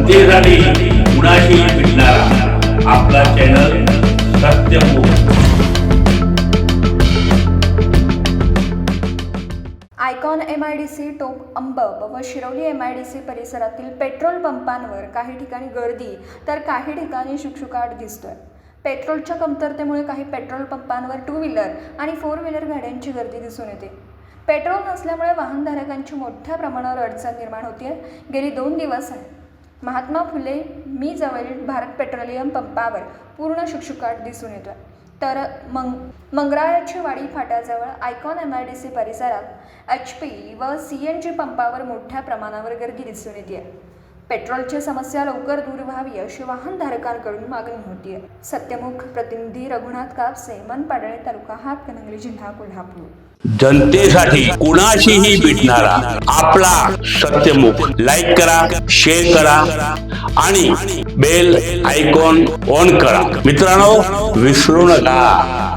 जनतेसाठी कुणाशी भेटणारा आपला चॅनल सत्यमुख। आयकॉन MIDC टोप अंबब व शिरवली MIDC परिसरातील पेट्रोल पंपांवर काही ठिकाणी गर्दी तर काही ठिकाणी शुकशुकाट दिसतोय। पेट्रोलच्या कमतरतेमुळे काही पेट्रोल पंपांवर 2 व्हीलर आणि 4 व्हीलर गाड्यांची गर्दी दिसून येते। पेट्रोल नसल्यामुळे वाहनधारकांची मोठ्या प्रमाणावर अडचण निर्माण होते। गेली 2 दिवस महात्मा फुले मी जवळील भारत पेट्रोलियम पंपावर पूर्ण शुकशुकाट दिसून येतोय। तर मंगराळची वाडी फाट्याजवळ आयकॉन MIDC परिसरात HP व CNG पंपावर मोठ्या प्रमाणावर गर्दी दिसून येते। पेट्रोलची समस्या लवकर दूर व्हावी अशी वाहनधारकांकडून मागणी होती। सत्यमुख प्रतिनिधी रघुनाथ कापसे, मनपाडळे, तालुका हातकणंगले, जिल्हा कोल्हापूर। जनतेसाठी कुणाशीही भेटणारा आपला सत्यमुख। लाईक करा, शेअर करा आणि बेल आयकॉन ऑन करा। मित्रांनो, विसरू नका।